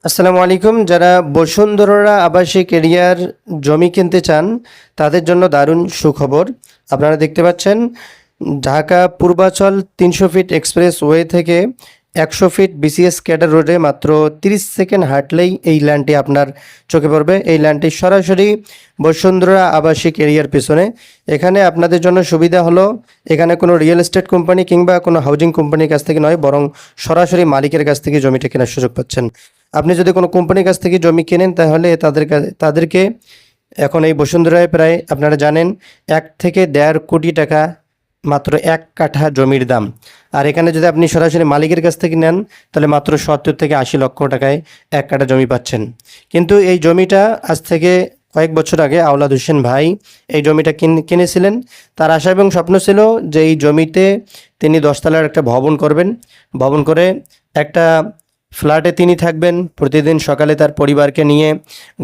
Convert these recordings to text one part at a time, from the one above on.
আসসালামু আলাইকুম। যারা বসুন্ধরা আবাসিক এরিয়ার জমি কিনতে চান তাদের জন্য দারুণ সুখবর। আপনারা দেখতে পাচ্ছেন Dhaka Purbachal ৩০০ feet expressway থেকে ১০০ ফিট বিসিএস ক্যাডার রোডে মাত্র ৩০ সেকেন্ড হাঁটলেই এই ল্যান্ডটি আপনার চোখে পড়বে। এই ল্যান্ডটি সরাসরি বসুন্ধরা আবাসিক এরিয়ার পিছনে। এখানে আপনাদের জন্য সুবিধা হলো এখানে কোনো রিয়েল এস্টেট কোম্পানি কিংবা কোনো হাউজিং কোম্পানির কাছ থেকে নয়, বরং সরাসরি মালিকের কাছ থেকে জমিটা কেনার সুযোগ পাচ্ছেন। আপনি যদি কোনো কোম্পানির কাছ থেকে জমি কেনেন তাহলে তাদেরকে এখন এই বসুন্ধরায় প্রায় আপনারা জানেন ১ থেকে ১.৫ কোটি টাকা মাত্র ১ কাঠা জমির দাম। আর এখানে যদি আপনি সরাসরি মালিকের কাছ থেকে নেন তাহলে মাত্র ৭০ থেকে ৮০ লক্ষ টাকায় ১ কাঠা জমি পাচ্ছেন। কিন্তু এই জমিটা আজ থেকে কয়েক বছর আগে আওলাদ হোসেন ভাই এই জমিটা কিনেছিলেন। তার আশা এবং স্বপ্ন ছিল যে এই জমিতে তিনি ১০ তলার একটা ভবন করবেন। ভবন করে একটা ফ্ল্যাটে তিনি থাকবেন। প্রতিদিন সকালে তার পরিবারকে নিয়ে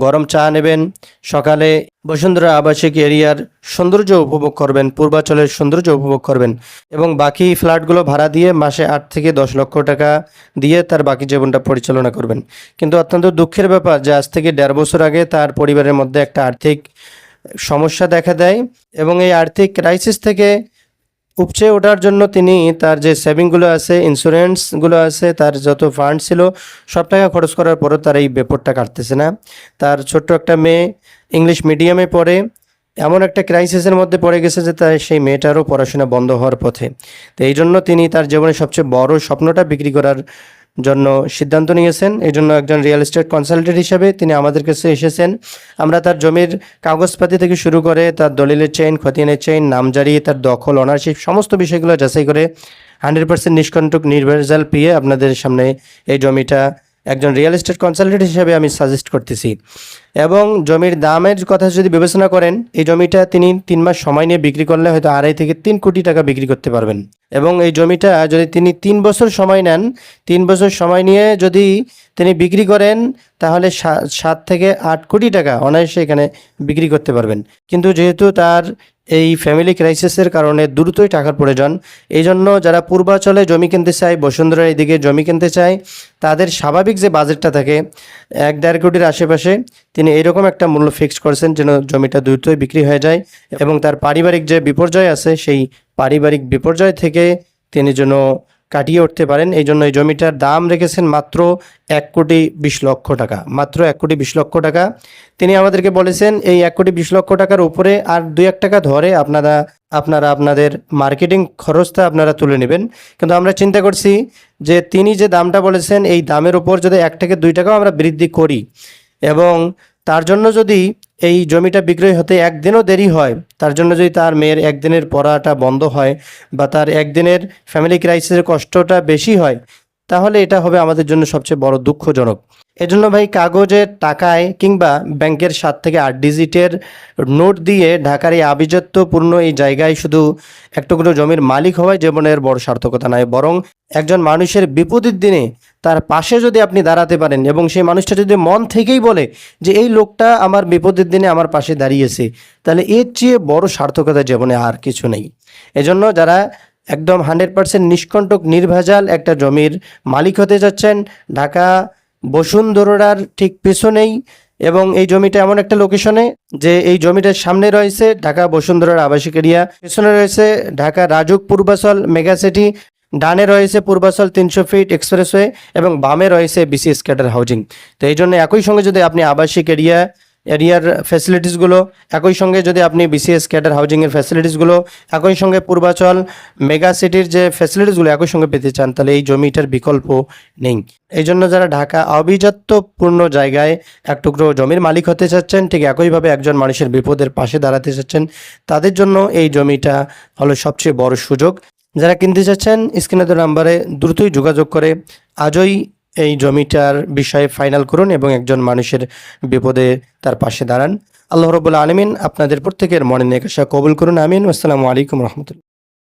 গরম চা নেবেন, সকালে বসুন্ধরা আবাসিক এরিয়ার সৌন্দর্য উপভোগ করবেন, পূর্বাচলের সৌন্দর্য উপভোগ করবেন এবং বাকি ফ্ল্যাটগুলো ভাড়া দিয়ে মাসে ৮ থেকে ১০ লক্ষ টাকা দিয়ে তার বাকি জীবনটা পরিচালনা করবেন। কিন্তু অত্যন্ত দুঃখের ব্যাপার যে আজ থেকে ১.৫ বছর আগে তার পরিবারের মধ্যে একটা আর্থিক সমস্যা দেখা দেয় এবং এই আর্থিক ক্রাইসিস থেকে উপচে ওঠার জন্য তিনি তার যে সেভিংগুলো আছে, ইন্স্যুরেন্সগুলো আছে, তার যত ফান্ড ছিল সব টাকা খরচ করার পরও তার এই ব্যাপারটা কাটতেছে না। তার ছোট্ট একটা মেয়ে ইংলিশ মিডিয়ামে পড়ে, এমন একটা ক্রাইসিসের মধ্যে পড়ে গেছে যে তার সেই মেয়েটারও পড়াশোনা বন্ধ হওয়ার পথে। তো এই জন্য তিনি তার জীবনের সবচেয়ে বড় স্বপ্নটা বিক্রি করার জন্য সিদ্ধান্ত নিয়েছেন। এই জন্য একজন রিয়েল এস্টেট কনসালটেন্ট হিসেবে তিনি আমাদের কাছে এসেছেন। আমরা তার জমির কাগজপাতি থেকে শুরু করে তার দলিলের চেইন, খতিয়ানের চেইন, নামজারি, তার দখল, অনারশিপ সমস্ত বিষয়গুলো যাচাই করে 100% নিষ্কণ্টক নির্ভেজাল পেয়ে আপনাদের সামনে এই জমিটা একজন রিয়েল এস্টেট কনসালটেন্ট হিসেবে আমি সাজেস্ট করতেছি। এবং জমির দামের কথা যদি বিবেচনা করেন, এই জমিটা তিনি ৩ মাস সময় নিয়ে বিক্রি করলে হয়তো ২.৫ থেকে ৩ কোটি টাকা বিক্রি করতে পারবেন। এবং এই জমিটা যদি তিনি ৩ বছর সময় নেন, ৩ বছর সময় নিয়ে যদি তিনি বিক্রি করেন তাহলে ৭ থেকে ৮ কোটি টাকা অনায়াসে এখানে বিক্রি করতে পারবেন। কিন্তু যেহেতু তার এই ফ্যামিলি ক্রাইসিসের কারণে দ্রুতই টাকার প্রয়োজন, এই জন্য যারা পূর্বাচলে জমি কিনতে চায়, বসুন্ধরার এদিকে জমি কিনতে চায়, তাদের স্বাভাবিক যে বাজেটটা থাকে ১-১.৫ কোটির আশেপাশে, তিনি এইরকম একটা মূল্য ফিক্সড করেছেন যেন জমিটা দ্রুতই বিক্রি হয়ে যায় এবং তার পারিবারিক যে বিপর্যয় আছে সেই পারিবারিক বিপর্যয় থেকে তিনি যেন কাটিয়ে উঠতে পারেন। এই জন্য এই জমিটার দাম রেখেছেন মাত্র ১,২০,০০,০০০ টাকা, মাত্র ১,২০,০০,০০০ টাকা। তিনি আমাদেরকে বলেছেন এই ১,২০,০০,০০০ টাকার উপরে আর ২-১ টাকা ধরে আপনারা আপনাদের মার্কেটিং খরচটা আপনারা তুলে নেবেন। কিন্তু আমরা চিন্তা করছি যে তিনি যে দামটা বলেছেন এই দামের উপর যদি ১ থেকে ২ টাকাও আমরা বৃদ্ধি করি এবং তার জন্য যদি এই জমিটা বিক্রয় হতে একদিনও দেরি হয়, তার জন্য যদি তার মেয়ের একদিনের পড়াটা বন্ধ হয় বা তার একদিনের ফ্যামিলি ক্রাইসিসের কষ্টটা বেশি হয়, তাহলে এটা হবে আমাদের জন্য সবচেয়ে বড় দুঃখজনক। এজন্য ভাই কাগজের টাকায় কিংবা ব্যাংকের ৭ থেকে ৮ ডিজিটের নোট দিয়ে ঢাকার এই আভিজাত্যপূর্ণ এই জায়গায় শুধু একটুকরো জমির মালিক হওয়ায় জীবনের বড় সার্থকতা নয়, বরং একজন মানুষের বিপদের দিনে তার পাশে যদি আপনি দাঁড়াতে পারেন এবং সেই মানুষটা যদি মন থেকেই বলে যে এই লোকটা আমার বিপদের দিনে আমার পাশে দাঁড়িয়েছে, তাহলে এর চেয়ে বড় সার্থকতা জীবনে আর কিছু নেই। এজন্য যারা একদম 100% নিষ্কণ্টক নির্ভেজাল একটা জমির মালিক হতে যাচ্ছেন, ঢাকা বসুন্ধরার ঠিক পেছনেই এবং এই জমিটা এমন একটা লোকেশনে যে এই জমিটার সামনে রয়েছে ঢাকা বসুন্ধরার আবাসিক এরিয়া, পেছনে রয়েছে ঢাকা রাজুক পূর্বাচল মেগা সিটি, ডানে রয়েছে পূর্বাচল ৩০০ ফিট এক্সপ্রেসওয়ে এবং বামে রয়েছে বিসিএস ক্যাডার হাউজিং। তো এই জন্য একই সঙ্গে যদি আপনি আবাসিক এরিয়ার ফ্যাসিলিটিসগুলো, একই সঙ্গে যদি আপনি বিসিএস ক্যাডার হাউজিংয়ের ফ্যাসিলিটিসগুলো, একই সঙ্গে পূর্বাচল মেগা সিটির যে ফ্যাসিলিটিসগুলো একই সঙ্গে পেতে চান, তাহলে এই জমিটার বিকল্প নেই। এই জন্য যারা ঢাকা আভিজাত্যপূর্ণ জায়গায় এক টুকরো জমির মালিক হতে চাচ্ছেন, ঠিক একইভাবে একজন মানুষের বিপদের পাশে দাঁড়াতে চাচ্ছেন, তাদের জন্য এই জমিটা হলো সবচেয়ে বড় সুযোগ। যারা কিনতে চাচ্ছেন স্ক্রিনে দেওয়া নাম্বারে দ্রুতই যোগাযোগ করে আজই এই জমিটার বিষয়ে ফাইনাল করুন এবং একজন মানুষের বিপদে তার পাশে দাঁড়ান। আল্লাহ রাব্বুল আলামিন আপনাদের প্রত্যেকের মনের নেক আশা কবুল করুন, আমিন। আসসালামু আলাইকুম রহমতুল্লাহ।